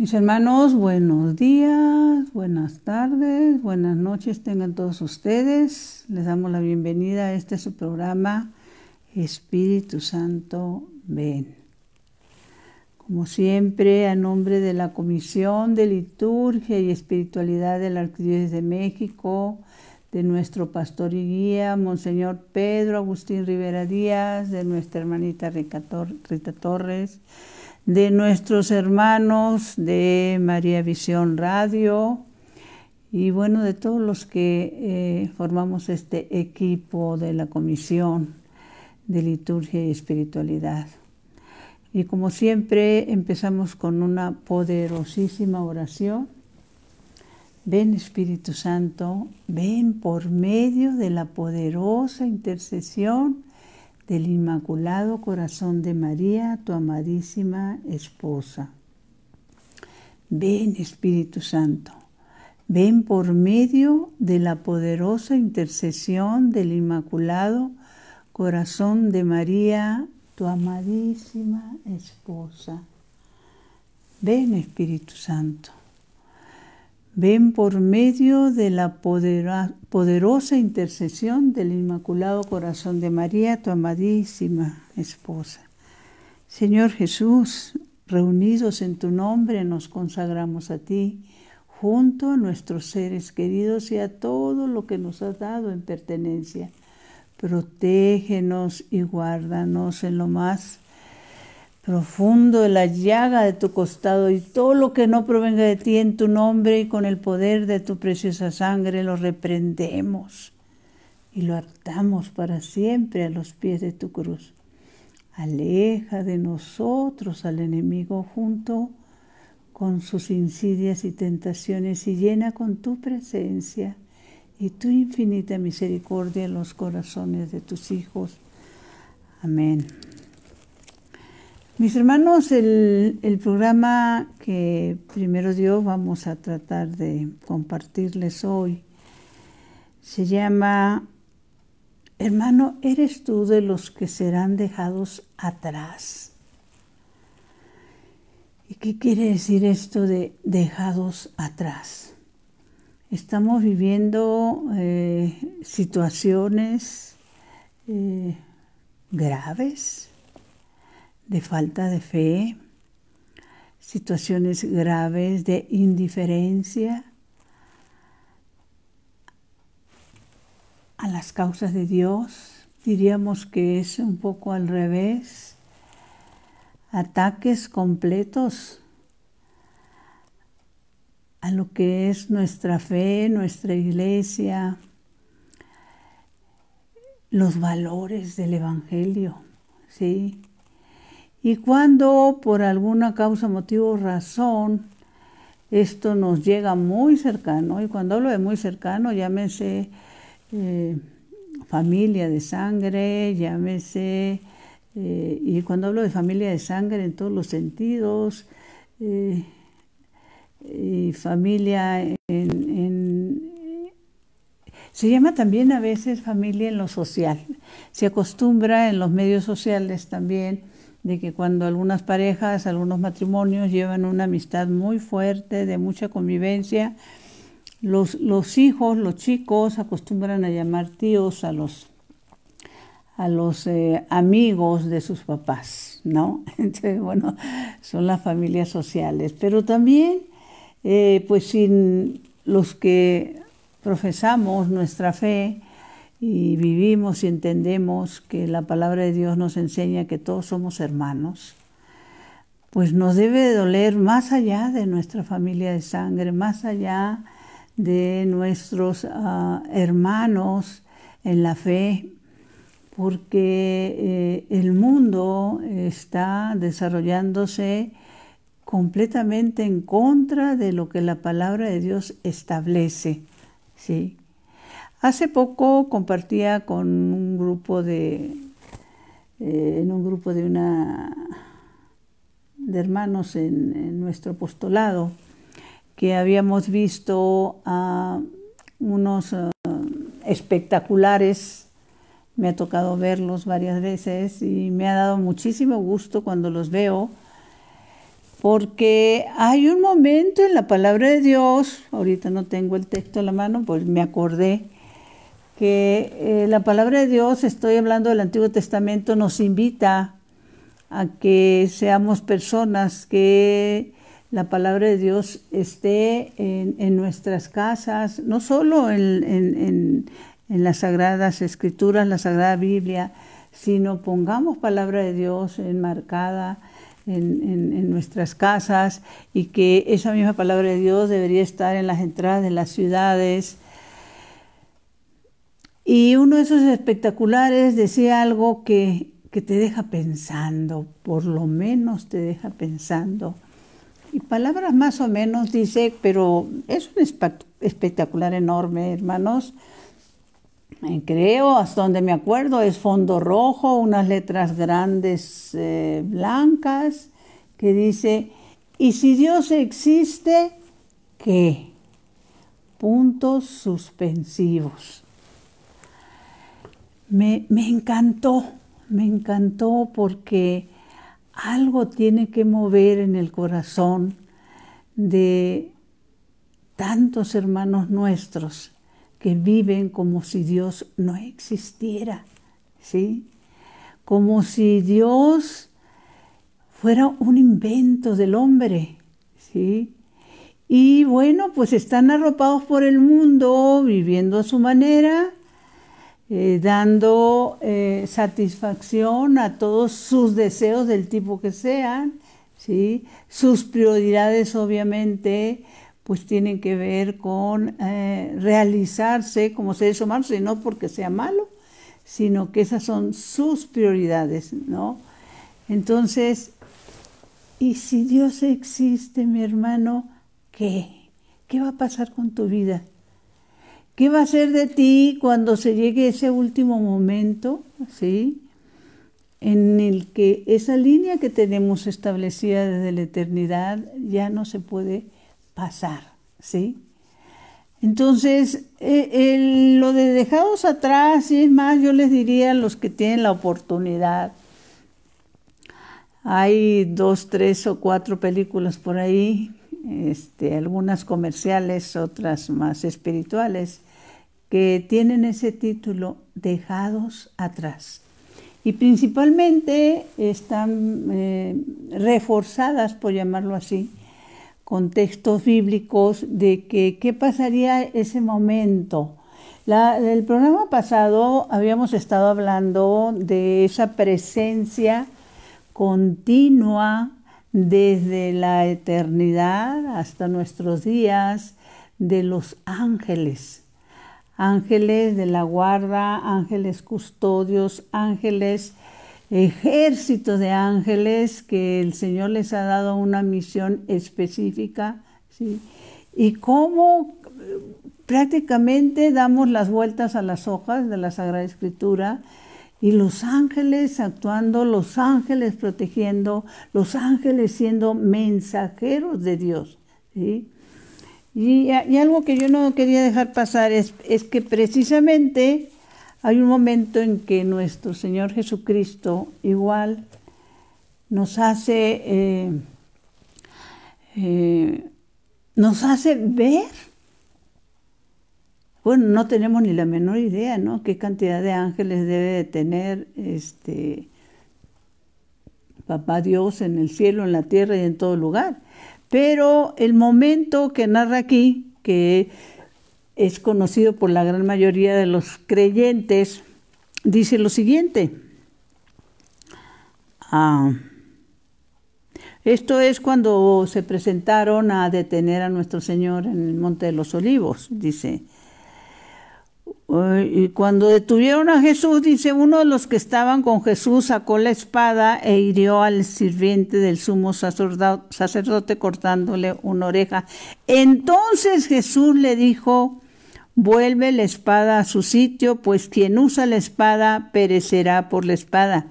Mis hermanos, buenos días, buenas tardes, buenas noches tengan todos ustedes. Les damos la bienvenida a este su programa Espíritu Santo, ven. Como siempre, a nombre de la Comisión de Liturgia y Espiritualidad de la Arquidiócesis de México, de nuestro pastor y guía, Monseñor Pedro Agustín Rivera Díaz, de nuestra hermanita Rita Torres, de nuestros hermanos de María Visión Radio y bueno, de todos los que formamos este equipo de la Comisión de Liturgia y Espiritualidad. Y como siempre empezamos con una poderosísima oración. Ven Espíritu Santo, ven por medio de la poderosa intercesión del Inmaculado Corazón de María, tu amadísima esposa. Ven Espíritu Santo, ven por medio de la poderosa intercesión del Inmaculado Corazón de María, tu amadísima esposa. Ven Espíritu Santo, ven por medio de la poderosa intercesión del Inmaculado Corazón de María, tu amadísima esposa. Señor Jesús, reunidos en tu nombre, nos consagramos a ti, junto a nuestros seres queridos y a todo lo que nos has dado en pertenencia. Protégenos y guárdanos en lo más profundo de la llaga de tu costado, y todo lo que no provenga de ti, en tu nombre y con el poder de tu preciosa sangre lo reprendemos y lo atamos para siempre a los pies de tu cruz. Aleja de nosotros al enemigo junto con sus insidias y tentaciones, y llena con tu presencia y tu infinita misericordia los corazones de tus hijos. Amén. Mis hermanos, el programa que primero Dios vamos a tratar de compartirles hoy se llama Hermano, ¿eres tú de los que serán dejados atrás? ¿Y qué quiere decir esto de dejados atrás? Estamos viviendo situaciones graves de falta de fe, situaciones graves de indiferencia a las causas de Dios. Diríamos que es un poco al revés, ataques completos a lo que es nuestra fe, nuestra iglesia, los valores del Evangelio, ¿sí? Y cuando por alguna causa, motivo o razón esto nos llega muy cercano, y cuando hablo de muy cercano, llámese familia de sangre, llámese, y cuando hablo de familia de sangre en todos los sentidos, y familia se llama también a veces familia en lo social. Se acostumbra en los medios sociales también de que cuando algunas parejas, algunos matrimonios llevan una amistad muy fuerte, de mucha convivencia, los hijos, los chicos acostumbran a llamar tíos a los amigos de sus papás, ¿no? Entonces, bueno, son las familias sociales. Pero también, pues sin los que profesamos nuestra fe y vivimos y entendemos que la palabra de Dios nos enseña que todos somos hermanos, pues nos debe de doler más allá de nuestra familia de sangre, más allá de nuestros hermanos en la fe, porque el mundo está desarrollándose completamente en contra de lo que la palabra de Dios establece, ¿sí? Hace poco compartía con un grupo en un grupo de hermanos en nuestro apostolado, que habíamos visto a unos espectaculares. Me ha tocado verlos varias veces y me ha dado muchísimo gusto cuando los veo, porque hay un momento en la palabra de Dios, ahorita no tengo el texto a la mano, pues me acordé que la palabra de Dios, estoy hablando del Antiguo Testamento, nos invita a que seamos personas, que la palabra de Dios esté en nuestras casas, no solo en las Sagradas Escrituras, la Sagrada Biblia, sino pongamos palabra de Dios enmarcada en nuestras casas, y que esa misma palabra de Dios debería estar en las entradas de las ciudades. Y uno de esos espectaculares decía algo que te deja pensando, por lo menos te deja pensando. Y palabras más o menos dice, pero es un espectacular enorme, hermanos. Creo, hasta donde me acuerdo, es fondo rojo, unas letras grandes blancas, que dice, ¿y si Dios existe, qué? Puntos suspensivos. Me encantó porque algo tiene que mover en el corazón de tantos hermanos nuestros que viven como si Dios no existiera, ¿sí? Como si Dios fuera un invento del hombre, ¿sí? Y bueno, pues están arropados por el mundo, viviendo a su manera, dando satisfacción a todos sus deseos del tipo que sean, ¿sí? Sus prioridades, obviamente, pues tienen que ver con realizarse como seres humanos, y no porque sea malo, sino que esas son sus prioridades, ¿no? Entonces, ¿y si Dios existe, mi hermano, qué? ¿Qué va a pasar con tu vida? ¿Qué va a ser de ti cuando se llegue ese último momento, ¿sí? En el que esa línea que tenemos establecida desde la eternidad ya no se puede pasar, ¿sí? Entonces, lo de dejados atrás, y es más, yo les diría a los que tienen la oportunidad, hay 2, 3 o 4 películas por ahí, algunas comerciales, otras más espirituales, que tienen ese título, Dejados atrás. Y principalmente están reforzadas, por llamarlo así, con textos bíblicos de que qué pasaría ese momento. El programa pasado habíamos estado hablando de esa presencia continua desde la eternidad hasta nuestros días de los ángeles, ángeles de la guarda, ángeles custodios, ángeles, ejércitos de ángeles que el Señor les ha dado una misión específica, ¿sí? Y cómo prácticamente damos las vueltas a las hojas de la Sagrada Escritura, y los ángeles actuando, los ángeles protegiendo, los ángeles siendo mensajeros de Dios, ¿sí? Y algo que yo no quería dejar pasar es que precisamente hay un momento en que nuestro Señor Jesucristo igual nos hace ver. Bueno, no tenemos ni la menor idea, ¿no? Qué cantidad de ángeles debe de tener Papá Dios en el cielo, en la tierra y en todo lugar. Pero el momento que narra aquí, que es conocido por la gran mayoría de los creyentes, dice lo siguiente. Esto es cuando se presentaron a detener a nuestro Señor en el Monte de los Olivos, dice. Y cuando detuvieron a Jesús, dice, uno de los que estaban con Jesús sacó la espada e hirió al sirviente del sumo sacerdote cortándole una oreja. Entonces Jesús le dijo, vuelve la espada a su sitio, pues quien usa la espada perecerá por la espada.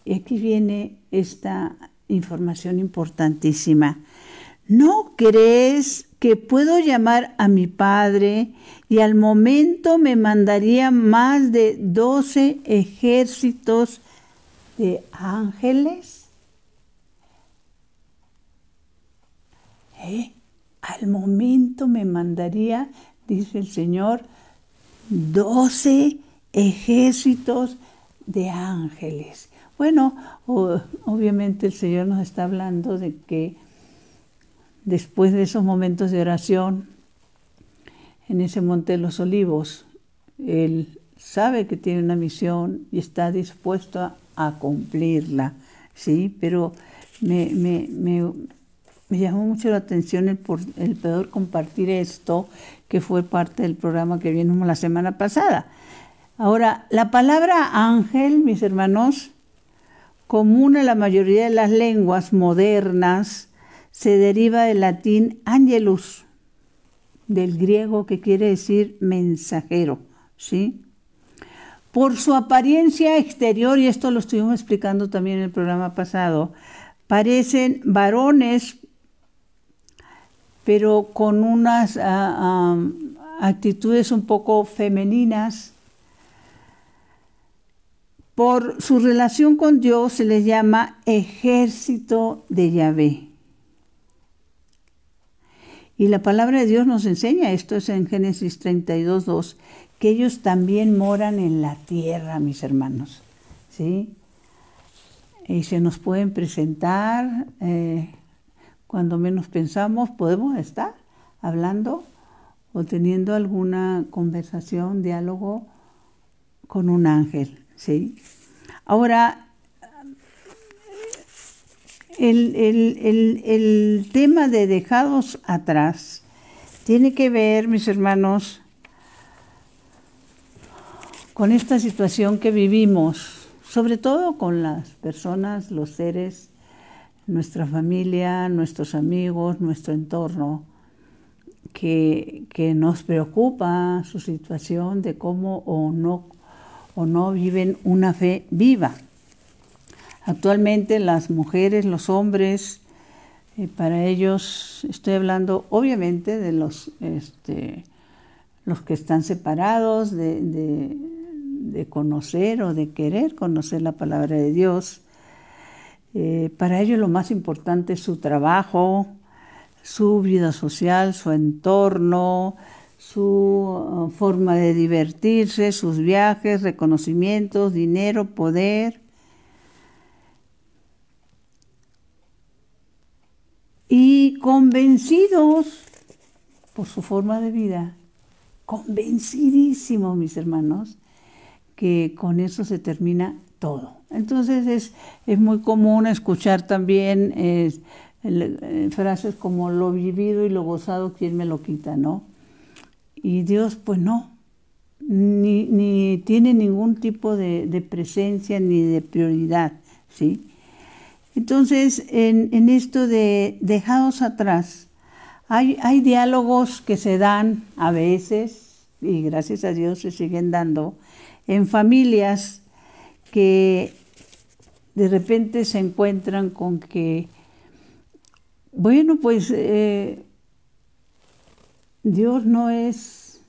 Y aquí viene esta información importantísima. ¿No crees que puedo llamar a mi Padre y al momento me mandaría más de 12 ejércitos de ángeles? Al momento me mandaría, dice el Señor, 12 ejércitos de ángeles. Bueno, obviamente el Señor nos está hablando de que después de esos momentos de oración, en ese Monte de los Olivos, Él sabe que tiene una misión y está dispuesto a cumplirla, ¿sí? Pero me llamó mucho la atención el poder compartir esto, que fue parte del programa que vimos la semana pasada. Ahora, la palabra ángel, mis hermanos, común a la mayoría de las lenguas modernas, se deriva del latín angelus, del griego que quiere decir mensajero, ¿sí? Por su apariencia exterior, y esto lo estuvimos explicando también en el programa pasado, parecen varones, pero con unas actitudes un poco femeninas. Por su relación con Dios se les llama ejército de Yahvé. Y la palabra de Dios nos enseña, esto es en Génesis 32:2, que ellos también moran en la tierra, mis hermanos, ¿sí? Y se nos pueden presentar, cuando menos pensamos, podemos estar hablando o teniendo alguna conversación, diálogo con un ángel, ¿sí? Ahora, el tema de dejados atrás tiene que ver, mis hermanos, con esta situación que vivimos, sobre todo con las personas, los seres, nuestra familia, nuestros amigos, nuestro entorno, que nos preocupa su situación de cómo o no viven una fe viva. Actualmente las mujeres, los hombres, para ellos, estoy hablando obviamente de los que están separados, de conocer o de querer conocer la palabra de Dios. Para ellos lo más importante es su trabajo, su vida social, su entorno, su forma de divertirse, sus viajes, reconocimientos, dinero, poder. Y convencidos por su forma de vida, convencidísimos, mis hermanos, que con eso se termina todo. Entonces es muy común escuchar también frases como lo vivido y lo gozado, ¿quién me lo quita?, ¿no? Y Dios, pues no, ni tiene ningún tipo de presencia ni de prioridad, ¿sí? Entonces, en esto de dejados atrás, hay diálogos que se dan a veces, y gracias a Dios se siguen dando, en familias que de repente se encuentran con que, bueno, pues Dios no es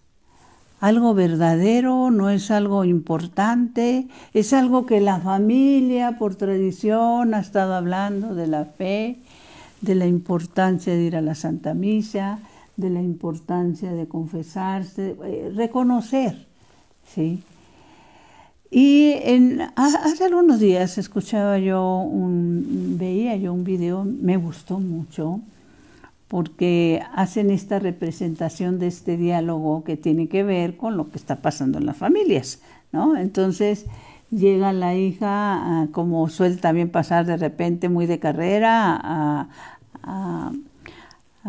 algo verdadero, no es algo importante, es algo que la familia por tradición ha estado hablando de la fe, de la importancia de ir a la Santa Misa, de la importancia de confesarse, reconocer, ¿sí? Y hace algunos días veía yo un video, me gustó mucho, porque hacen esta representación de este diálogo que tiene que ver con lo que está pasando en las familias, ¿no? Entonces llega la hija, como suele también pasar de repente muy de carrera, a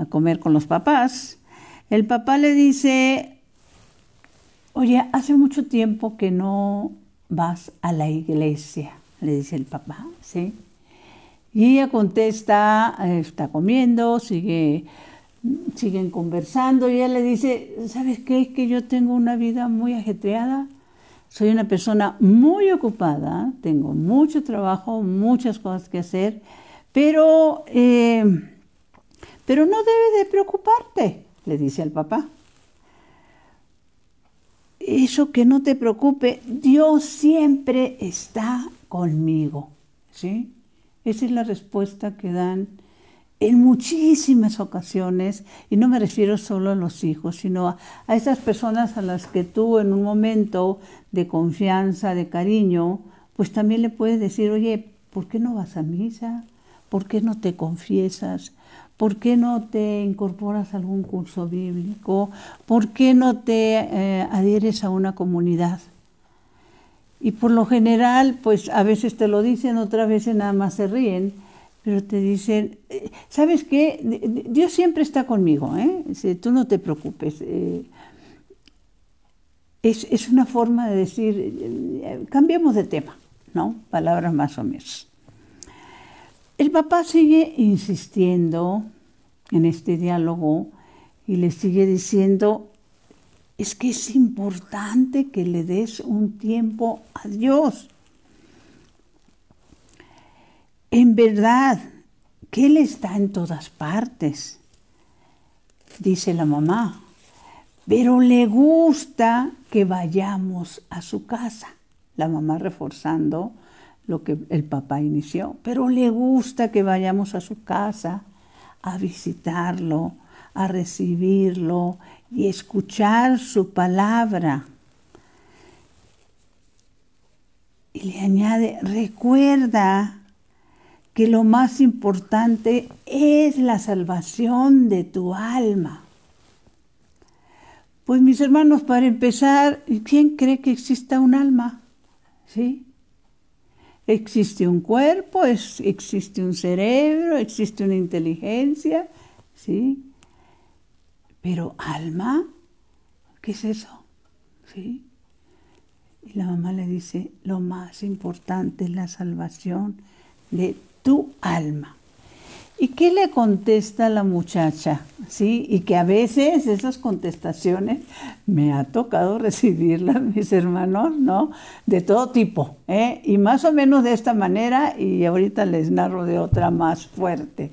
comer con los papás. El papá le dice, oye, hace mucho tiempo que no vas a la iglesia, le dice el papá, ¿sí? Y ella contesta, está comiendo, siguen conversando, y ella le dice, ¿sabes qué? Es que yo tengo una vida muy ajetreada, soy una persona muy ocupada, tengo mucho trabajo, muchas cosas que hacer, pero no debes de preocuparte, le dice al papá. Eso, que no te preocupe, Dios siempre está conmigo, ¿sí? Esa es la respuesta que dan en muchísimas ocasiones, y no me refiero solo a los hijos, sino a esas personas a las que tú en un momento de confianza, de cariño, pues también le puedes decir, oye, ¿por qué no vas a misa? ¿Por qué no te confiesas? ¿Por qué no te incorporas a algún curso bíblico? ¿Por qué no te adhieres a una comunidad? Y por lo general, pues a veces te lo dicen, otras veces nada más se ríen, pero te dicen, ¿sabes qué? Dios siempre está conmigo, ¿eh? Tú no te preocupes. Es una forma de decir, cambiemos de tema, ¿no? Palabras más o menos. El papá sigue insistiendo en este diálogo y le sigue diciendo, es que es importante que le des un tiempo a Dios. En verdad, que Él está en todas partes, dice la mamá, pero le gusta que vayamos a su casa. La mamá reforzando lo que el papá inició, pero le gusta que vayamos a su casa a visitarlo, a recibirlo y escuchar su palabra. Y le añade, recuerda que lo más importante es la salvación de tu alma. Pues mis hermanos, para empezar, ¿quién cree que exista un alma? ¿Sí? Existe un cuerpo, existe un cerebro, existe una inteligencia, ¿sí? Pero alma, ¿qué es eso? ¿Sí? Y la mamá le dice, lo más importante es la salvación de tu alma. ¿Y qué le contesta la muchacha? ¿Sí? Y que a veces esas contestaciones me ha tocado recibirlas, mis hermanos, ¿no? De todo tipo, ¿eh? Y más o menos de esta manera, y ahorita les narro de otra más fuerte.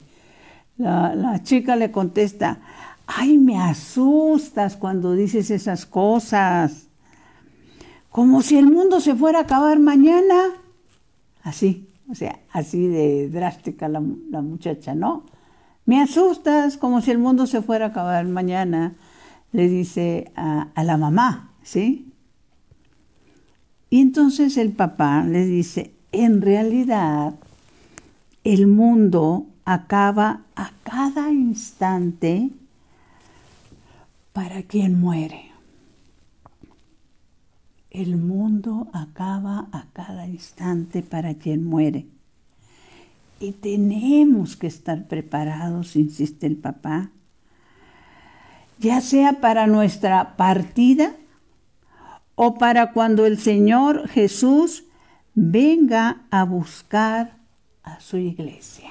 La chica le contesta, ay, me asustas cuando dices esas cosas, como si el mundo se fuera a acabar mañana. Así. O sea, así de drástica la muchacha, ¿no? Me asustas como si el mundo se fuera a acabar mañana, le dice a la mamá, ¿sí? Y entonces el papá le dice, en realidad el mundo acaba a cada instante para quien muere. El mundo acaba a cada instante para quien muere. Y tenemos que estar preparados, insiste el papá, ya sea para nuestra partida o para cuando el Señor Jesús venga a buscar a su iglesia.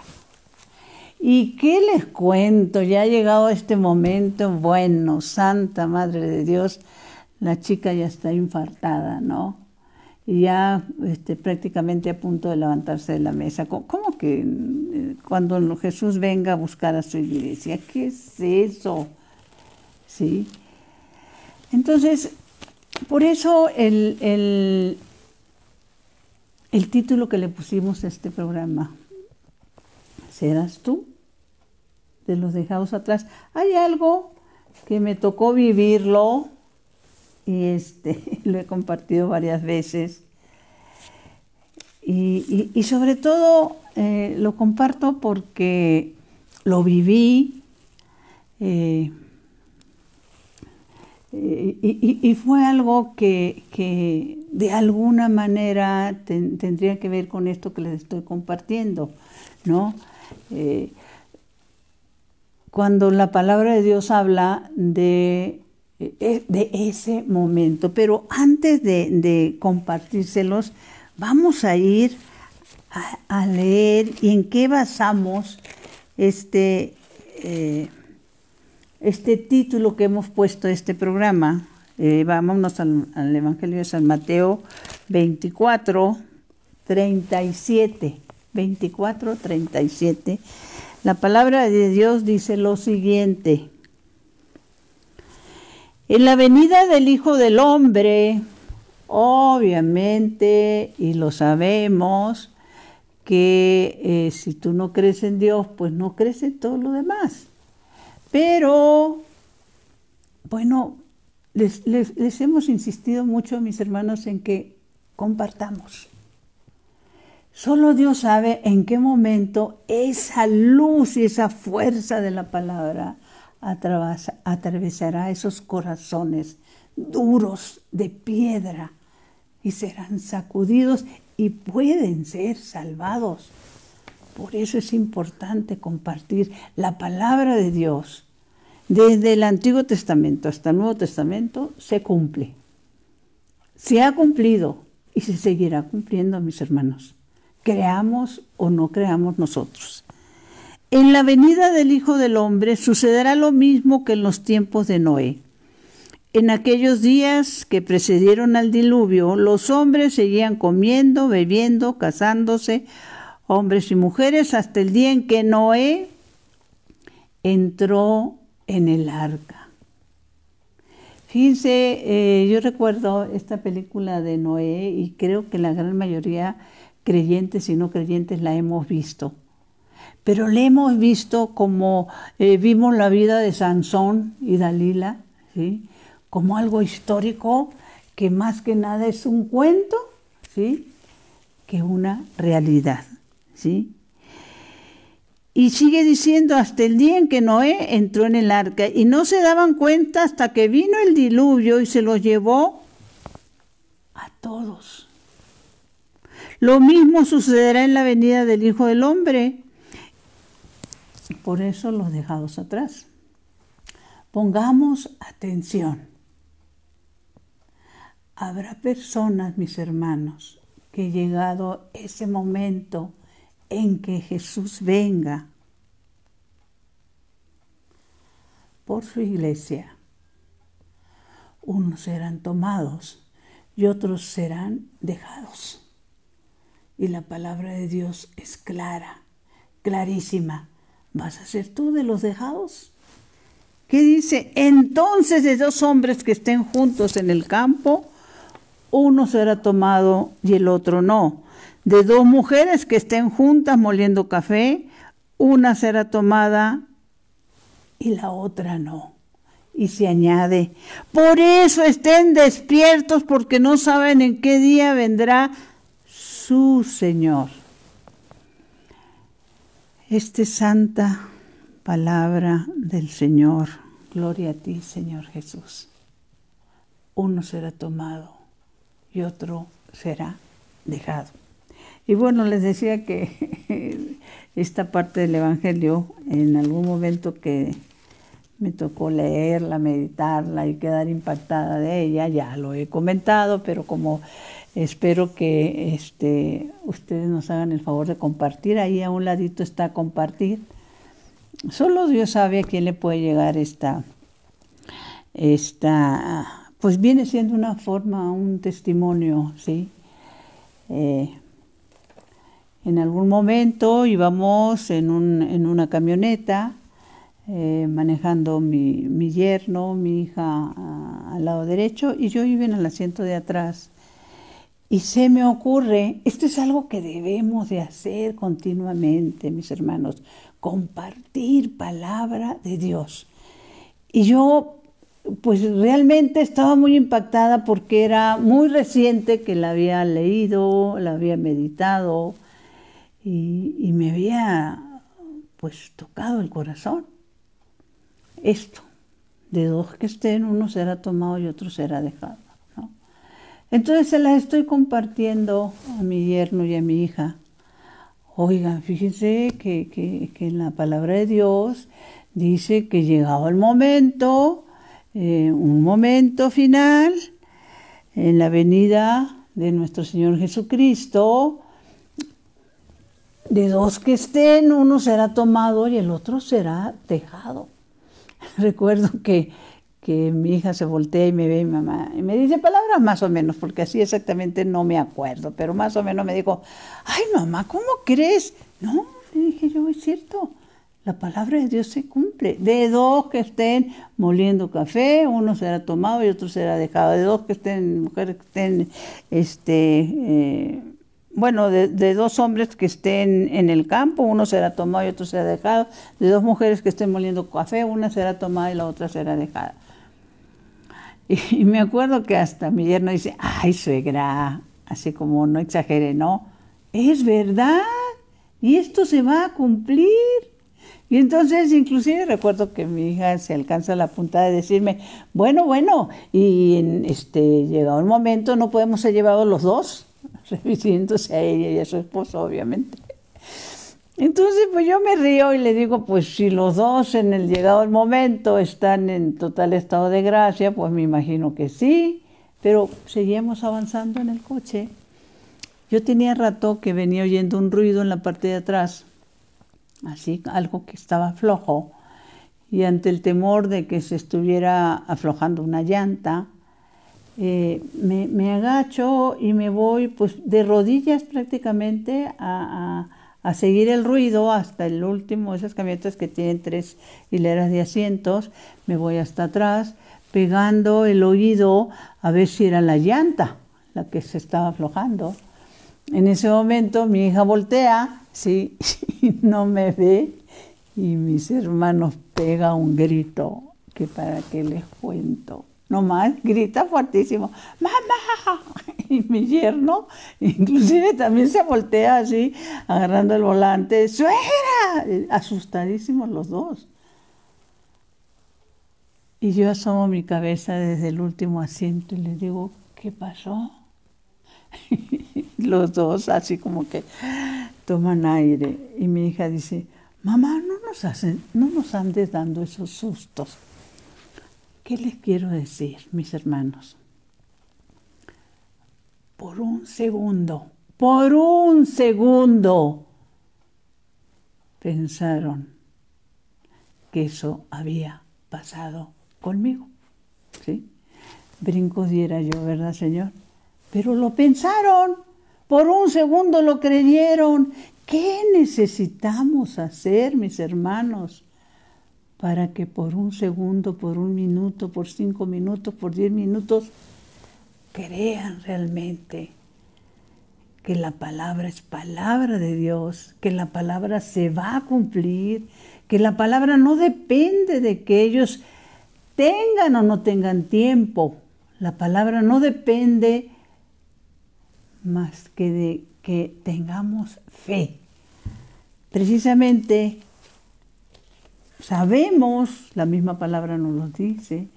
¿Y qué les cuento? Ya ha llegado este momento, bueno, Santa Madre de Dios, la chica ya está infartada, ¿no? Y ya prácticamente a punto de levantarse de la mesa. ¿Cómo que cuando Jesús venga a buscar a su iglesia? ¿Qué es eso? ¿Sí? Entonces, por eso el título que le pusimos a este programa, ¿serás tú de los dejados atrás? Hay algo que me tocó vivirlo, y lo he compartido varias veces. Y sobre todo lo comparto porque lo viví y fue algo que de alguna manera tendría que ver con esto que les estoy compartiendo, ¿no? Cuando la palabra de Dios habla de ese momento. Pero antes de compartírselos, vamos a ir a leer y en qué basamos este título que hemos puesto a este programa. Vámonos al Evangelio de San Mateo 24, 37. 24, 37. La palabra de Dios dice lo siguiente. En la venida del Hijo del Hombre, obviamente, y lo sabemos, que si tú no crees en Dios, pues no crees en todo lo demás. Pero, bueno, les hemos insistido mucho, mis hermanos, en que compartamos. Solo Dios sabe en qué momento esa luz y esa fuerza de la palabra atravesará esos corazones duros de piedra y serán sacudidos y pueden ser salvados. Por eso es importante compartir la palabra de Dios. Desde el Antiguo Testamento hasta el Nuevo Testamento se cumple. Se ha cumplido y se seguirá cumpliendo, mis hermanos. Creamos o no creamos nosotros. En la venida del Hijo del Hombre sucederá lo mismo que en los tiempos de Noé. En aquellos días que precedieron al diluvio, los hombres seguían comiendo, bebiendo, casándose, hombres y mujeres, hasta el día en que Noé entró en el arca. Fíjense, yo recuerdo esta película de Noé y creo que la gran mayoría, creyentes y no creyentes, la hemos visto. Pero la hemos visto como vimos la vida de Sansón y Dalila, ¿sí? Como algo histórico que más que nada es un cuento, ¿sí? Que una realidad, ¿sí? Y sigue diciendo, hasta el día en que Noé entró en el arca, y no se daban cuenta hasta que vino el diluvio y se los llevó a todos. Lo mismo sucederá en la venida del Hijo del Hombre. Por eso los dejados atrás. Pongamos atención. Habrá personas, mis hermanos, que llegado ese momento en que Jesús venga por su iglesia, unos serán tomados y otros serán dejados. Y la palabra de Dios es clara, clarísima. ¿Vas a ser tú de los dejados? ¿Qué dice? Entonces de dos hombres que estén juntos en el campo, uno será tomado y el otro no. De dos mujeres que estén juntas moliendo café, una será tomada y la otra no. Y se añade, por eso estén despiertos, porque no saben en qué día vendrá su Señor. Esta es santa palabra del Señor. Gloria a ti, Señor Jesús. Uno será tomado y otro será dejado. Y bueno, les decía que esta parte del Evangelio, en algún momento que me tocó leerla, meditarla y quedar impactada de ella, ya lo he comentado, pero como espero que ustedes nos hagan el favor de compartir, ahí a un ladito está compartir. Solo Dios sabe a quién le puede llegar esta pues viene siendo una forma, un testimonio, ¿sí? En algún momento íbamos en una camioneta, manejando mi yerno, mi hija al lado derecho, y yo iba en el asiento de atrás. Y se me ocurre, esto es algo que debemos de hacer continuamente, mis hermanos, compartir palabra de Dios. Y yo, pues realmente estaba muy impactada porque era muy reciente que la había leído, la había meditado y me había, pues, tocado el corazón. Esto, de dos que estén, uno será tomado y otro será dejado. Entonces se las estoy compartiendo a mi yerno y a mi hija. Oigan, fíjense que en la palabra de Dios dice que llegado el momento, un momento final, en la venida de nuestro Señor Jesucristo, de dos que estén, uno será tomado y el otro será dejado. Recuerdo que mi hija se voltea y me ve mi mamá y me dice palabras más o menos, porque así exactamente no me acuerdo, pero más o menos me dijo, ay mamá, ¿cómo crees? No, le dije yo, es cierto, la palabra de Dios se cumple. De dos que estén moliendo café, uno será tomado y otro será dejado. De dos que estén, mujeres que estén bueno, de dos hombres que estén en el campo, uno será tomado y otro será dejado. De dos mujeres que estén moliendo café, una será tomada y la otra será dejada. Y me acuerdo que hasta mi yerno dice, ay, suegra, así como no exagere, no, es verdad, y esto se va a cumplir. Y entonces, inclusive recuerdo que mi hija se alcanza la puntada de decirme, bueno, y llegado el momento no podemos ser llevados los dos, refiriéndose a ella y a su esposo, obviamente. Entonces, pues yo me río y le digo, pues si los dos en el llegado el momento están en total estado de gracia, pues me imagino que sí, pero seguimos avanzando en el coche. Yo tenía rato que venía oyendo un ruido en la parte de atrás, así, algo que estaba flojo, y ante el temor de que se estuviera aflojando una llanta, me agacho y me voy pues de rodillas prácticamente a seguir el ruido hasta el último, esas camionetas que tienen 3 hileras de asientos, me voy hasta atrás, pegando el oído a ver si era la llanta la que se estaba aflojando. En ese momento mi hija voltea, sí, y no me ve, y mis hermanos pegan un grito, que para qué les cuento. Nomás grita fuertísimo, ¡mamá! Y mi yerno, inclusive también se voltea así, agarrando el volante, ¡suegra! Asustadísimos los dos. Y yo asomo mi cabeza desde el último asiento y les digo, ¿qué pasó? Los dos así como que toman aire. Y mi hija dice, mamá, no nos andes dando esos sustos. ¿Qué les quiero decir, mis hermanos? Por un segundo, pensaron que eso había pasado conmigo, ¿sí? Brincos diera yo, ¿verdad, Señor? Pero lo pensaron, por un segundo lo creyeron. ¿Qué necesitamos hacer, mis hermanos, para que por un segundo, por un minuto, por 5 minutos, por 10 minutos, crean realmente que la palabra es palabra de Dios, que la palabra se va a cumplir, que la palabra no depende de que ellos tengan o no tengan tiempo. La palabra no depende más que de que tengamos fe. Precisamente sabemos, la misma palabra nos lo dice,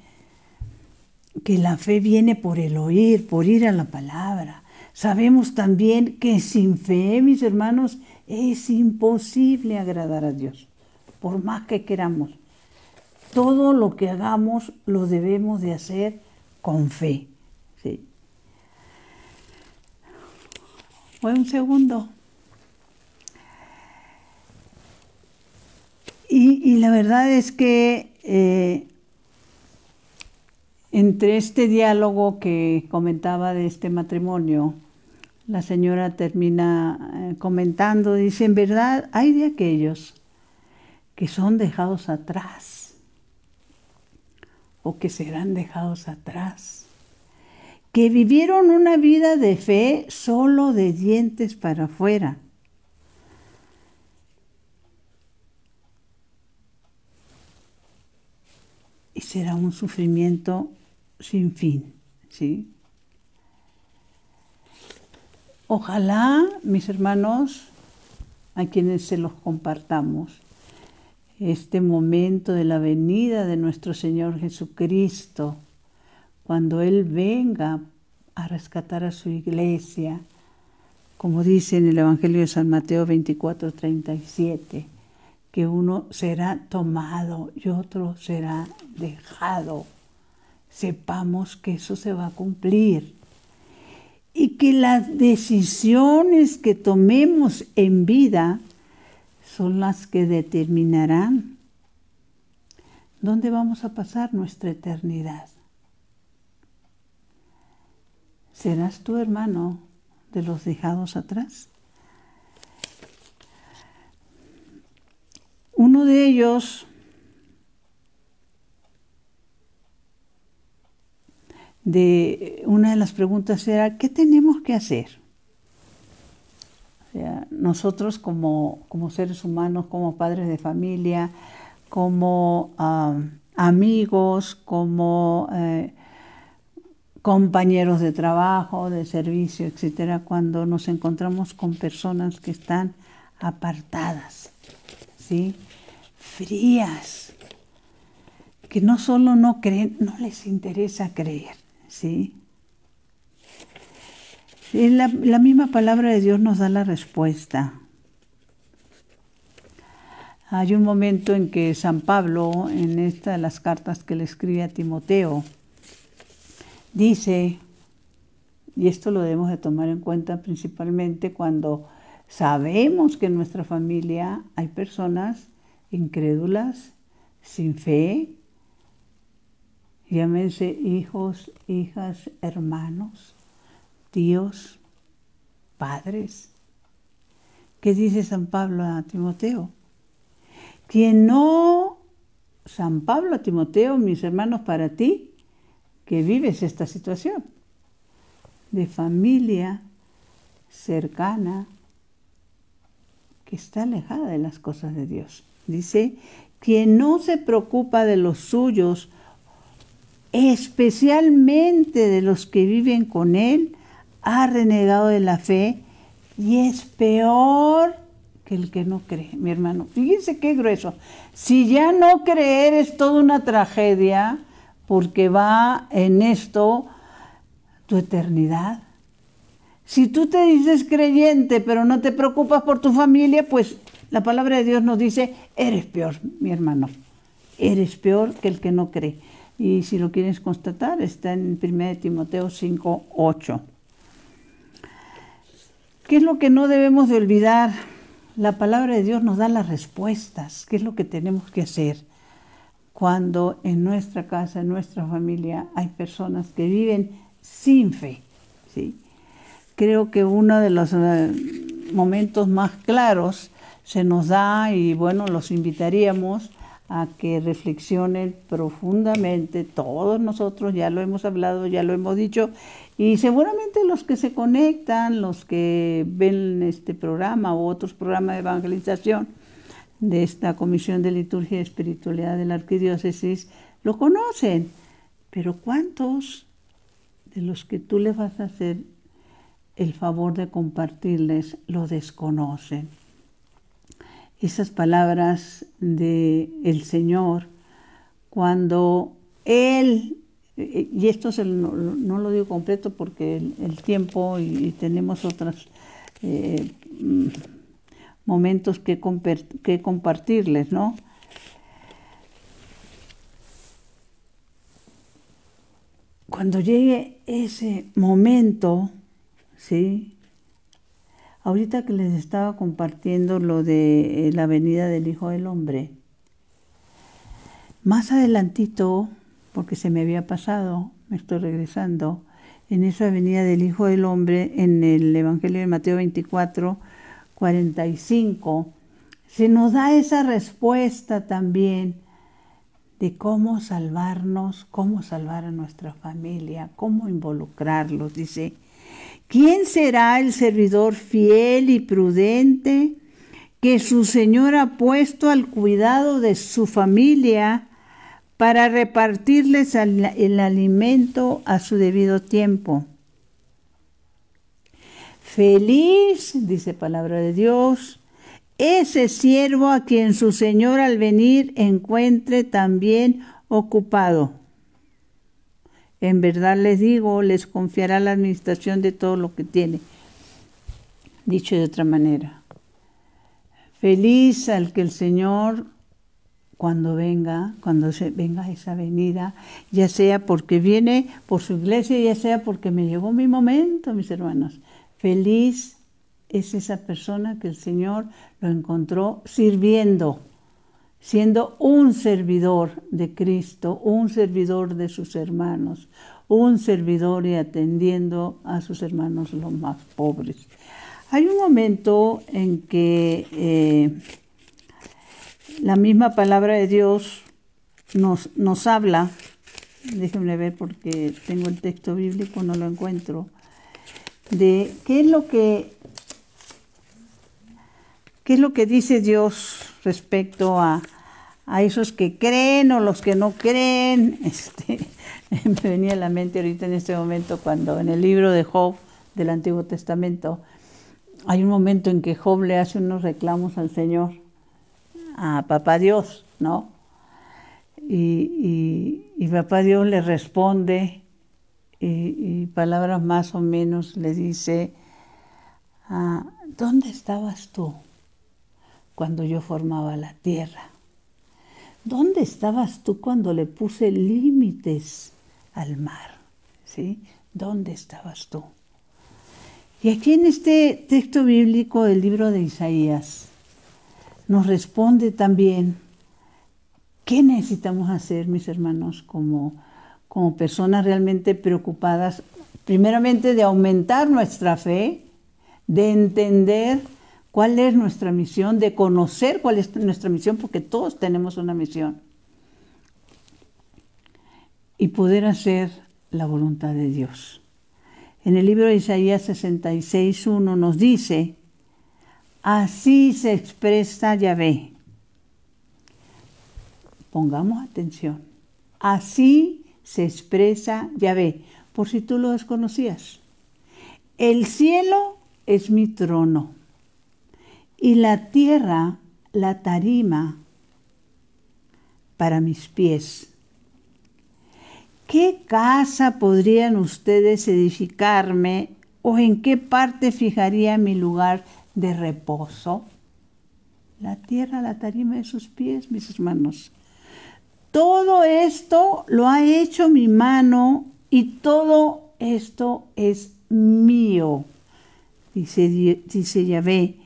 que la fe viene por el oír, por ir a la palabra. Sabemos también que sin fe, mis hermanos, es imposible agradar a Dios, por más que queramos. Todo lo que hagamos lo debemos de hacer con fe. ¿Sí? Fue un segundo. Y la verdad es que entre este diálogo que comentaba de este matrimonio, la señora termina comentando, dice, en verdad hay de aquellos que son dejados atrás o que serán dejados atrás, que vivieron una vida de fe solo de dientes para afuera. Y será un sufrimiento sin fin, ¿sí? Ojalá, mis hermanos, a quienes se los compartamos, este momento de la venida de nuestro Señor Jesucristo, cuando Él venga a rescatar a su iglesia, como dice en el Evangelio de San Mateo 24:37, que uno será tomado y otro será dejado. Sepamos que eso se va a cumplir y que las decisiones que tomemos en vida son las que determinarán dónde vamos a pasar nuestra eternidad. ¿Serás tú, hermano, de los dejados atrás? Uno de ellos, una de las preguntas era, ¿qué tenemos que hacer? nosotros como seres humanos, como padres de familia, como amigos, como compañeros de trabajo, de servicio, etcétera, cuando nos encontramos con personas que están apartadas, ¿sí? Frías, que no solo no creen, no les interesa creer, ¿sí? La misma palabra de Dios nos da la respuesta. Hay un momento en que San Pablo, en esta de las cartas que le escribe a Timoteo, dice, y esto lo debemos de tomar en cuenta principalmente cuando sabemos que en nuestra familia hay personas incrédulas, sin fe, llámense hijos, hijas, hermanos, tíos, padres. ¿Qué dice San Pablo a Timoteo? San Pablo a Timoteo, mis hermanos, para ti, que vives esta situación de familia cercana que está alejada de las cosas de Dios. Dice, quien no se preocupa de los suyos, especialmente de los que viven con él, ha renegado de la fe y es peor que el que no cree, mi hermano. Fíjense qué grueso. Si ya no creer es toda una tragedia, porque va en esto tu eternidad. Si tú te dices creyente, pero no te preocupas por tu familia, pues la palabra de Dios nos dice, eres peor, mi hermano. Eres peor que el que no cree. Y si lo quieres constatar, está en 1 Timoteo 5:8. ¿Qué es lo que no debemos de olvidar? La palabra de Dios nos da las respuestas. ¿Qué es lo que tenemos que hacer cuando en nuestra casa, en nuestra familia, hay personas que viven sin fe? ¿Sí? Creo que uno de los momentos más claros se nos da, y bueno, los invitaríamos a que reflexionen profundamente. Todos nosotros ya lo hemos hablado, ya lo hemos dicho, y seguramente los que se conectan, los que ven este programa u otros programas de evangelización de esta Comisión de Liturgia y Espiritualidad de la Arquidiócesis, lo conocen. Pero ¿cuántos de los que tú le vas a hacer el favor de compartirles lo desconocen? Esas palabras del Señor, cuando Él, y esto no lo digo completo porque el tiempo y tenemos otros momentos que compartirles, ¿no? Cuando llegue ese momento, ¿sí? Ahorita que les estaba compartiendo lo de la venida del Hijo del Hombre, más adelantito, porque se me había pasado, me estoy regresando, en esa venida del Hijo del Hombre, en el Evangelio de Mateo 24:45, se nos da esa respuesta también de cómo salvarnos, cómo salvar a nuestra familia, cómo involucrarlos. Dice, ¿quién será el servidor fiel y prudente que su Señor ha puesto al cuidado de su familia para repartirles el alimento a su debido tiempo? Feliz, dice palabra de Dios, ese siervo a quien su Señor al venir encuentre también ocupado. En verdad les digo, les confiará la administración de todo lo que tiene. Dicho de otra manera, feliz al que el Señor, cuando venga esa venida, ya sea porque viene por su iglesia, ya sea porque me llegó mi momento, mis hermanos. Feliz es esa persona que el Señor lo encontró sirviendo, siendo un servidor de Cristo, un servidor de sus hermanos, un servidor y atendiendo a sus hermanos los más pobres. Hay un momento en que la misma palabra de Dios nos habla, déjenme ver porque tengo el texto bíblico, no lo encuentro, de qué es lo que ¿Qué es lo que dice Dios respecto a esos que creen o los que no creen? Me venía a la mente ahorita en este momento cuando en el libro de Job del Antiguo Testamento hay un momento en que Job le hace unos reclamos al Señor, a Papá Dios, ¿no? Y Papá Dios le responde y palabras más o menos le dice, ¿dónde estabas tú cuando yo formaba la tierra? ¿Dónde estabas tú cuando le puse límites al mar? ¿Sí? ¿Dónde estabas tú? Y aquí en este texto bíblico del libro de Isaías nos responde también qué necesitamos hacer, mis hermanos, como personas realmente preocupadas, primeramente de aumentar nuestra fe, de entender cuál es nuestra misión, de conocer cuál es nuestra misión, porque todos tenemos una misión, y poder hacer la voluntad de Dios. En el libro de Isaías 66:1 nos dice, así se expresa Yahvé. Pongamos atención. Así se expresa Yahvé, por si tú lo desconocías. El cielo es mi trono y la tierra la tarima para mis pies. ¿Qué casa podrían ustedes edificarme o en qué parte fijaría mi lugar de reposo? La tierra, la tarima de sus pies, mis hermanos. Todo esto lo ha hecho mi mano y todo esto es mío, dice Yahvé.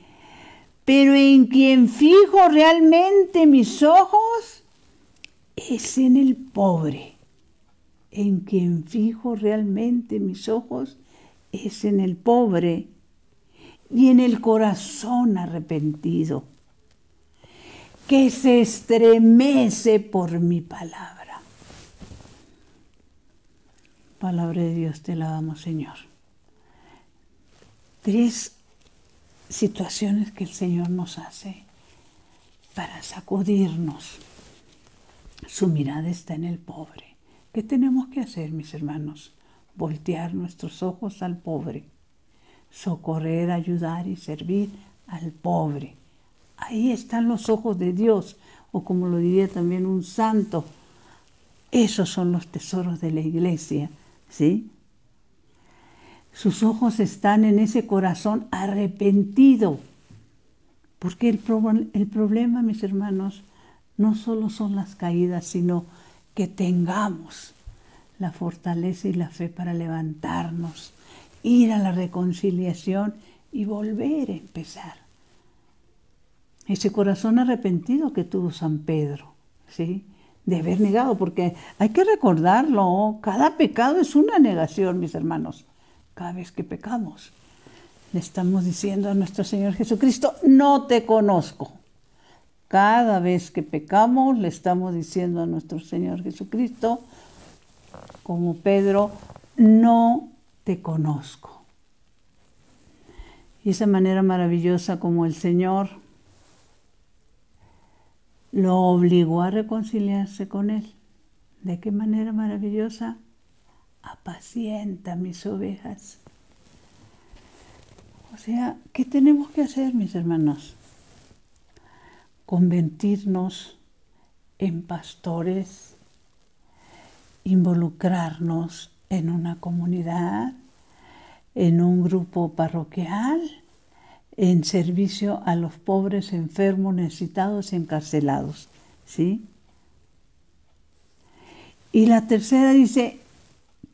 Pero en quien fijo realmente mis ojos es en el pobre. En quien fijo realmente mis ojos es en el pobre y en el corazón arrepentido, que se estremece por mi palabra. Palabra de Dios, te la damos, Señor. 3 situaciones que el Señor nos hace para sacudirnos. Su mirada está en el pobre. ¿Qué tenemos que hacer, mis hermanos? Voltear nuestros ojos al pobre, socorrer, ayudar y servir al pobre. Ahí están los ojos de Dios, o como lo diría también un santo, esos son los tesoros de la iglesia, ¿sí? Sus ojos están en ese corazón arrepentido, porque el problema, mis hermanos, no solo son las caídas, sino que tengamos la fortaleza y la fe para levantarnos, ir a la reconciliación y volver a empezar. Ese corazón arrepentido que tuvo San Pedro, ¿sí? De haber negado, porque hay que recordarlo, cada pecado es una negación, mis hermanos. Cada vez que pecamos, le estamos diciendo a nuestro Señor Jesucristo, no te conozco. Cada vez que pecamos, le estamos diciendo a nuestro Señor Jesucristo, como Pedro, no te conozco. Y esa manera maravillosa como el Señor lo obligó a reconciliarse con Él. ¿De qué manera maravillosa? Apacienta mis ovejas. O sea, ¿qué tenemos que hacer, mis hermanos? Convertirnos en pastores, involucrarnos en una comunidad, en un grupo parroquial, en servicio a los pobres, enfermos, necesitados y encarcelados, ¿sí? Y la tercera dice,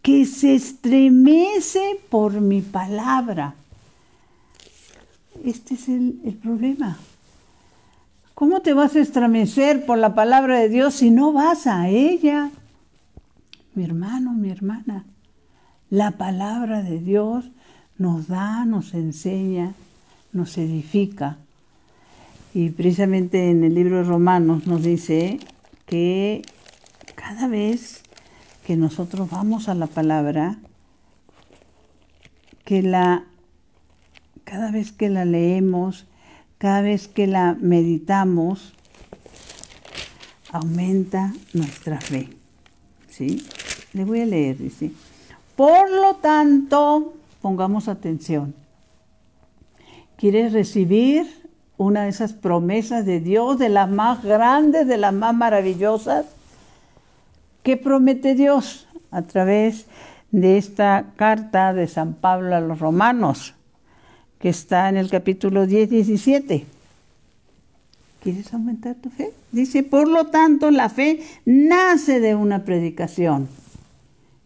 que se estremece por mi palabra. Este es el problema. ¿Cómo te vas a estremecer por la palabra de Dios si no vas a ella? Mi hermano, mi hermana, la palabra de Dios nos da, nos enseña, nos edifica. Y precisamente en el libro de Romanos nos dice que cada vez que nosotros vamos a la palabra, cada vez que la leemos, cada vez que la meditamos, aumenta nuestra fe. ¿Sí? Le voy a leer, dice. Por lo tanto, pongamos atención. ¿Quieres recibir una de esas promesas de Dios, de las más grandes, de las más maravillosas? ¿Qué promete Dios a través de esta carta de San Pablo a los Romanos, que está en el capítulo 10, 17? ¿Quieres aumentar tu fe? Dice, por lo tanto, la fe nace de una predicación.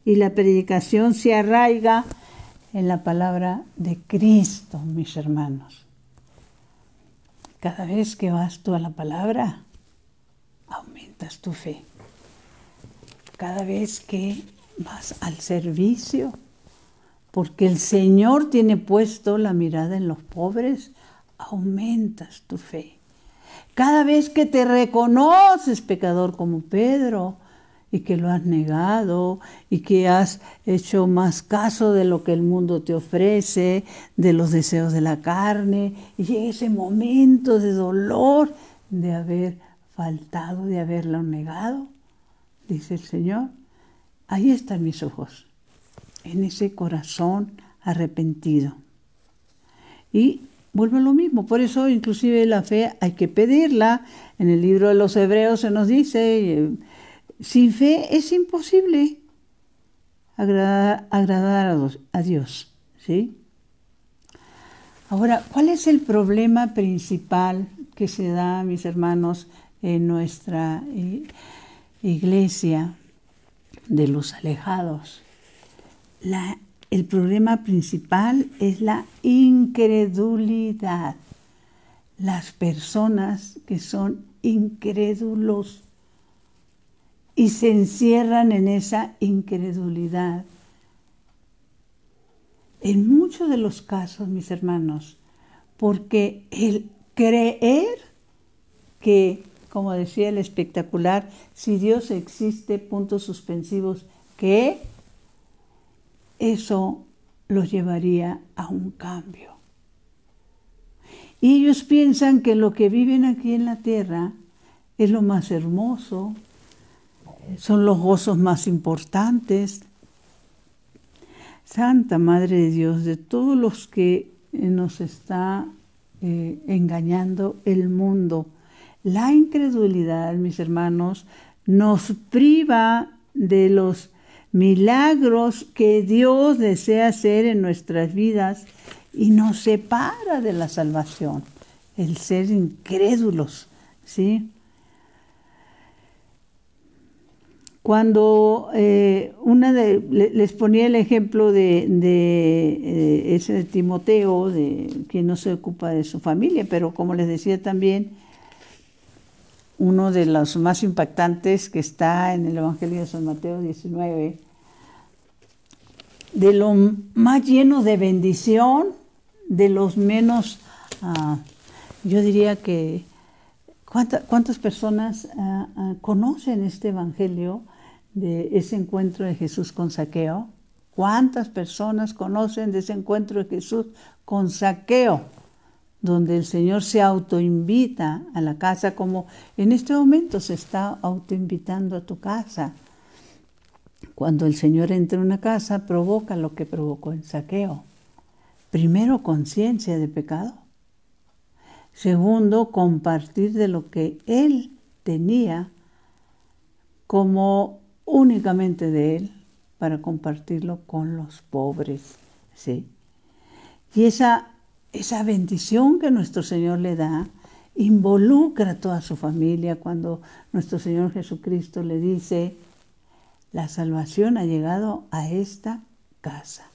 Y la predicación se arraiga en la palabra de Cristo, mis hermanos. Cada vez que vas tú a la palabra, aumentas tu fe. Cada vez que vas al servicio, porque el Señor tiene puesto la mirada en los pobres, aumentas tu fe. Cada vez que te reconoces pecador como Pedro y que lo has negado y que has hecho más caso de lo que el mundo te ofrece, de los deseos de la carne, y llega ese momento de dolor de haber faltado, de haberlo negado, dice el Señor, ahí están mis ojos, en ese corazón arrepentido. Y vuelve a lo mismo, por eso inclusive la fe hay que pedirla. En el libro de los Hebreos se nos dice, sin fe es imposible agradar a Dios, ¿sí? Ahora, ¿cuál es el problema principal que se da, mis hermanos, en nuestra iglesia de los alejados? El problema principal es la incredulidad. Las personas que son incrédulos y se encierran en esa incredulidad. En muchos de los casos, mis hermanos, porque el creer que, como decía el espectacular, si Dios existe, puntos suspensivos, que eso los llevaría a un cambio. Y ellos piensan que lo que viven aquí en la tierra es lo más hermoso, son los gozos más importantes. Santa Madre de Dios, de todos los que nos está engañando el mundo, la incredulidad, mis hermanos, nos priva de los milagros que Dios desea hacer en nuestras vidas y nos separa de la salvación, el ser incrédulos, ¿sí? Cuando les ponía el ejemplo de ese de Timoteo, de quien no se ocupa de su familia, pero como les decía también, uno de los más impactantes que está en el Evangelio de San Mateo 19, de lo más lleno de bendición, de los menos, yo diría que, ¿cuántas personas conocen este Evangelio de ese encuentro de Jesús con Zaqueo? ¿Cuántas personas conocen de ese encuentro de Jesús con Zaqueo? Donde el Señor se autoinvita a la casa, como en este momento se está autoinvitando a tu casa. Cuando el Señor entra en una casa, provoca lo que provocó en Zaqueo. Primero, conciencia de pecado. Segundo, compartir de lo que él tenía como únicamente de él, para compartirlo con los pobres, ¿sí? Y esa bendición que nuestro Señor le da involucra a toda su familia cuando nuestro Señor Jesucristo le dice, la salvación ha llegado a esta casa.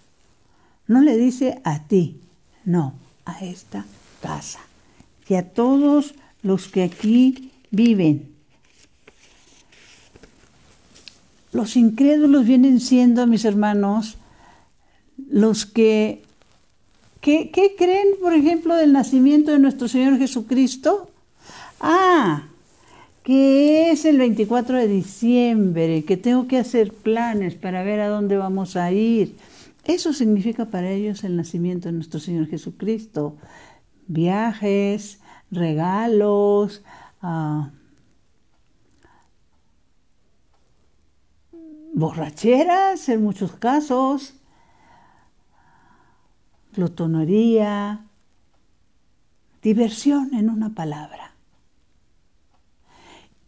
No le dice a ti, no, a esta casa. Y a todos los que aquí viven. Los incrédulos vienen siendo, mis hermanos, los que ¿qué creen, por ejemplo, del nacimiento de nuestro Señor Jesucristo? Que es el 24 de diciembre, que tengo que hacer planes para ver a dónde vamos a ir. Eso significa para ellos el nacimiento de nuestro Señor Jesucristo. Viajes regalos, borracheras en muchos casos, glotonería, diversión en una palabra.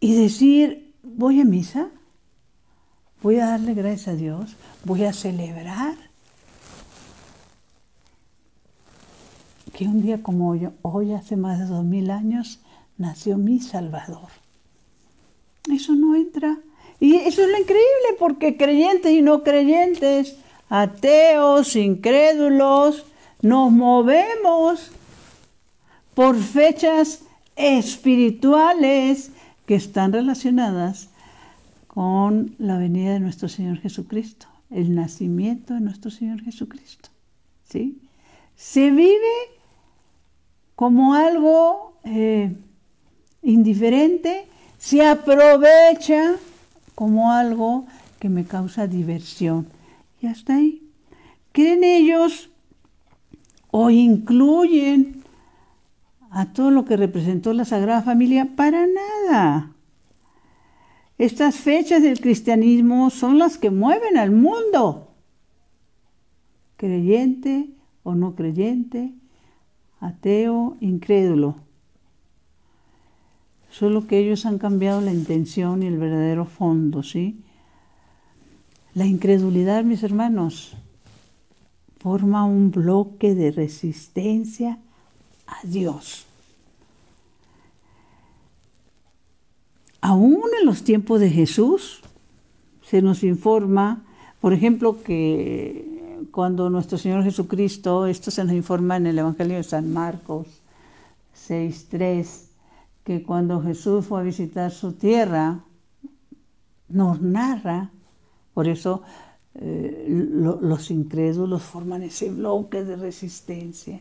Y decir, voy a misa, voy a darle gracias a Dios, voy a celebrar que un día como hoy, hace más de 2000 años, nació mi Salvador. Eso no entra. Y eso es lo increíble, porque creyentes y no creyentes, ateos, incrédulos, nos movemos por fechas espirituales que están relacionadas con la venida de nuestro Señor Jesucristo, el nacimiento de nuestro Señor Jesucristo. ¿Sí? Se vive como algo indiferente, se aprovecha como algo que me causa diversión. Y hasta ahí. ¿Creen ellos o incluyen a todo lo que representó la Sagrada Familia? Para nada. Estas fechas del cristianismo son las que mueven al mundo. Creyente o no creyente, ateo, incrédulo. Solo que ellos han cambiado la intención y el verdadero fondo, ¿sí? La incredulidad, mis hermanos, forma un bloque de resistencia a Dios. Aún en los tiempos de Jesús se nos informa, por ejemplo, que cuando nuestro Señor Jesucristo, esto se nos informa en el Evangelio de San Marcos 6:3, que cuando Jesús fue a visitar su tierra, nos narra, por eso los incrédulos forman ese bloque de resistencia.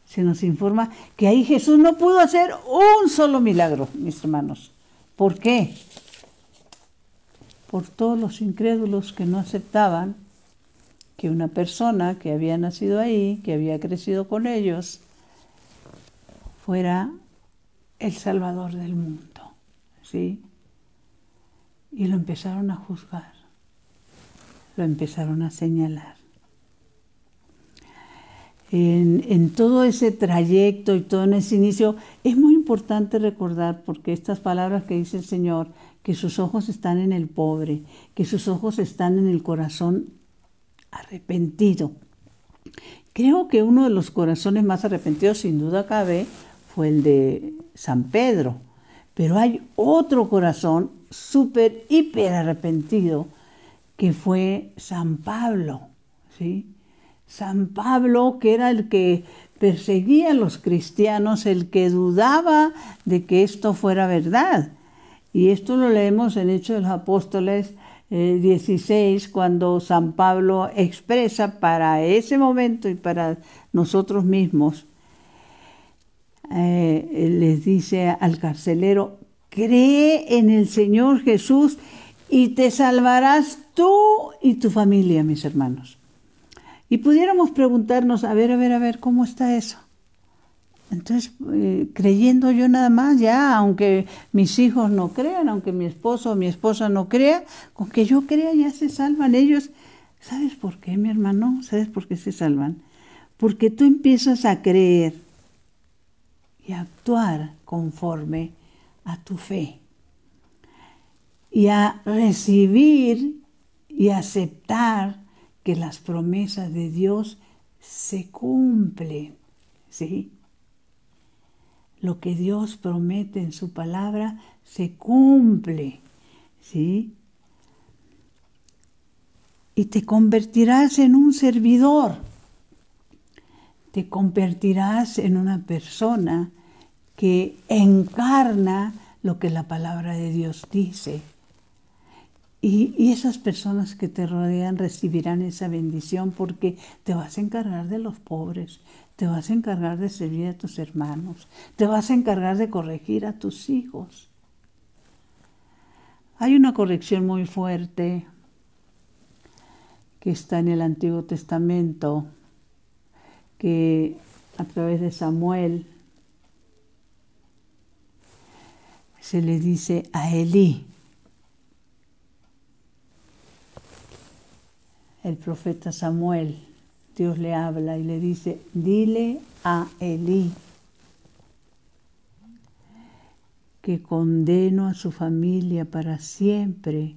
Se nos informa que ahí Jesús no pudo hacer un solo milagro, mis hermanos. ¿Por qué? Por todos los incrédulos que no aceptaban que una persona que había nacido ahí, que había crecido con ellos, fuera el Salvador del mundo, ¿sí? Y lo empezaron a juzgar, lo empezaron a señalar. En todo ese trayecto y todo en ese inicio, es muy importante recordar, porque estas palabras que dice el Señor, que sus ojos están en el pobre, que sus ojos están en el corazón arrepentido. Creo que uno de los corazones más arrepentidos, sin duda cabe, fue el de San Pedro. Pero hay otro corazón súper, hiper arrepentido, que fue San Pablo, ¿sí? San Pablo, que era el que perseguía a los cristianos, el que dudaba de que esto fuera verdad. Y esto lo leemos en Hechos de los Apóstoles 16, cuando San Pablo expresa para ese momento y para nosotros mismos, les dice al carcelero, cree en el Señor Jesús y te salvarás tú y tu familia, mis hermanos. Y pudiéramos preguntarnos, a ver, ¿cómo está eso? Entonces, creyendo yo nada más, ya, aunque mis hijos no crean, aunque mi esposo o mi esposa no crea, con que yo crea ya se salvan ellos. ¿Sabes por qué, mi hermano? ¿Sabes por qué se salvan? Porque tú empiezas a creer y a actuar conforme a tu fe y a recibir y aceptar que las promesas de Dios se cumplen, ¿sí? Lo que Dios promete en su palabra se cumple, ¿sí? Y te convertirás en un servidor, te convertirás en una persona que encarna lo que la palabra de Dios dice. Y esas personas que te rodean recibirán esa bendición porque te vas a encargar de los pobres, te vas a encargar de servir a tus hermanos, te vas a encargar de corregir a tus hijos. Hay una corrección muy fuerte que está en el Antiguo Testamento, que a través de Samuel se le dice a Elí. El profeta Samuel, Dios le habla y le dice, dile a Elí que condeno a su familia para siempre,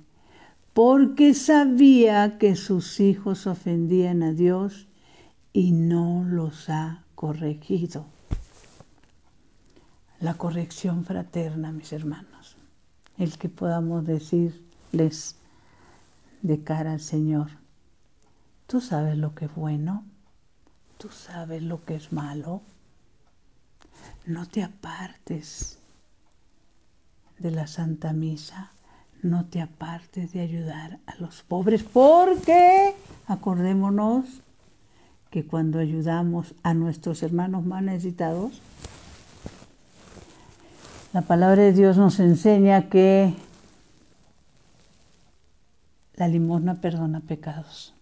porque sabía que sus hijos ofendían a Dios y no los ha corregido. La corrección fraterna, mis hermanos, el que podamos decirles de cara al Señor, tú sabes lo que es bueno, tú sabes lo que es malo, no te apartes de la Santa Misa, no te apartes de ayudar a los pobres, porque acordémonos que cuando ayudamos a nuestros hermanos más necesitados, la palabra de Dios nos enseña que la limosna perdona pecados.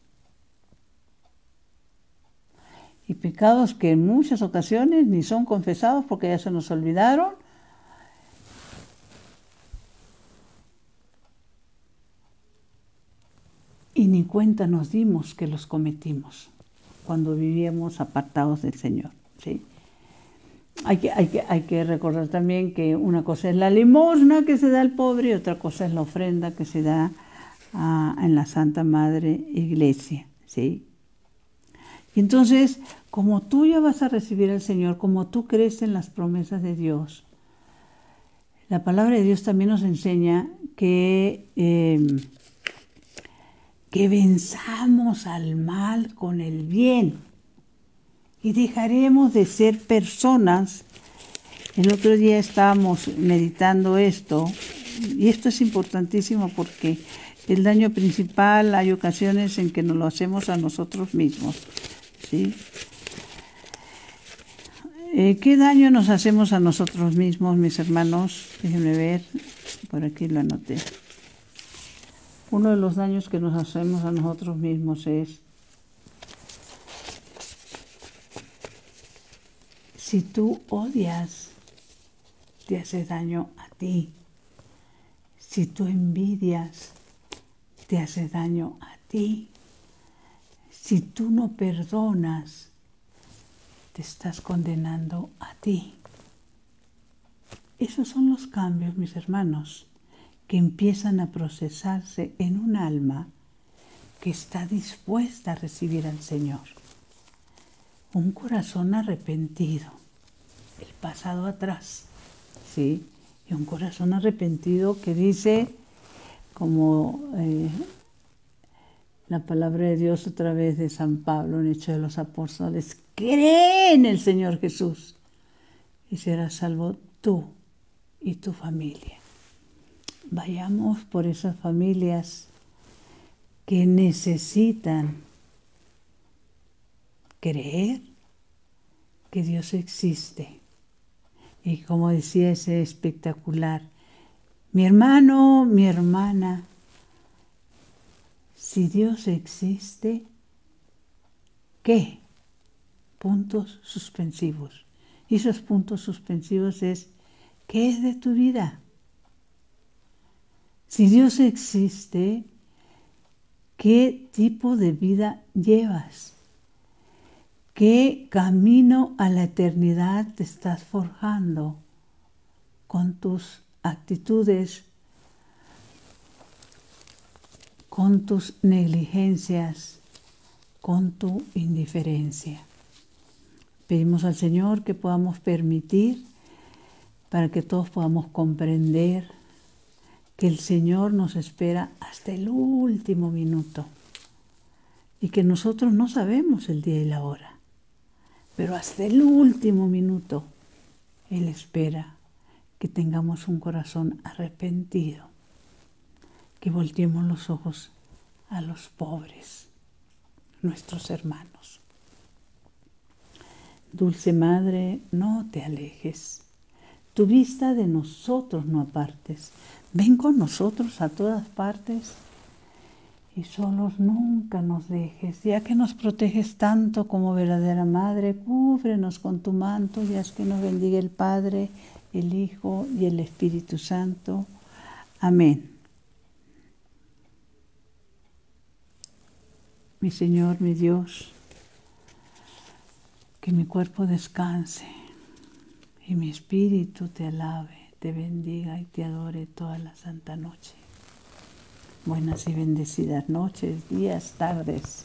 Y pecados que en muchas ocasiones ni son confesados porque ya se nos olvidaron. Y ni cuenta nos dimos que los cometimos cuando vivíamos apartados del Señor, ¿sí? Hay que recordar también que una cosa es la limosna que se da al pobre y otra cosa es la ofrenda que se da en la Santa Madre Iglesia, ¿sí? Y entonces, como tú ya vas a recibir al Señor, como tú crees en las promesas de Dios, la palabra de Dios también nos enseña que venzamos al mal con el bien y dejaremos de ser personas. El otro día estábamos meditando esto, y esto es importantísimo porque el daño principal hay ocasiones en que nos lo hacemos a nosotros mismos, ¿sí? ¿Qué daño nos hacemos a nosotros mismos, mis hermanos? Déjenme ver, por aquí lo anoté. Uno de los daños que nos hacemos a nosotros mismos es, si tú odias, te hace daño a ti. Si tú envidias, te hace daño a ti. Si tú no perdonas, te estás condenando a ti. Esos son los cambios, mis hermanos, que empiezan a procesarse en un alma que está dispuesta a recibir al Señor. Un corazón arrepentido, el pasado atrás, ¿sí? Y un corazón arrepentido que dice, como la palabra de Dios a través de San Pablo en Hechos de los Apóstoles, cree en el Señor Jesús y serás salvo tú y tu familia. Vayamos por esas familias que necesitan creer que Dios existe. Y como decía ese espectacular, mi hermano, mi hermana, si Dios existe, ¿qué? Puntos suspensivos. Y esos puntos suspensivos es, ¿qué es de tu vida? Si Dios existe, ¿qué tipo de vida llevas? ¿Qué camino a la eternidad te estás forjando con tus actitudes, con tus negligencias, con tu indiferencia? Pedimos al Señor que podamos permitir, para que todos podamos comprender que el Señor nos espera hasta el último minuto y que nosotros no sabemos el día y la hora, pero hasta el último minuto Él espera que tengamos un corazón arrepentido, que volteemos los ojos a los pobres, nuestros hermanos. Dulce Madre, no te alejes, tu vista de nosotros no apartes. Ven con nosotros a todas partes y solos nunca nos dejes, ya que nos proteges tanto como verdadera Madre, cúbrenos con tu manto y haz que nos bendiga el Padre, el Hijo y el Espíritu Santo. Amén. Mi Señor, mi Dios, que mi cuerpo descanse y mi espíritu te alabe, te bendiga y te adore toda la santa noche. Buenas y bendecidas noches, días, tardes.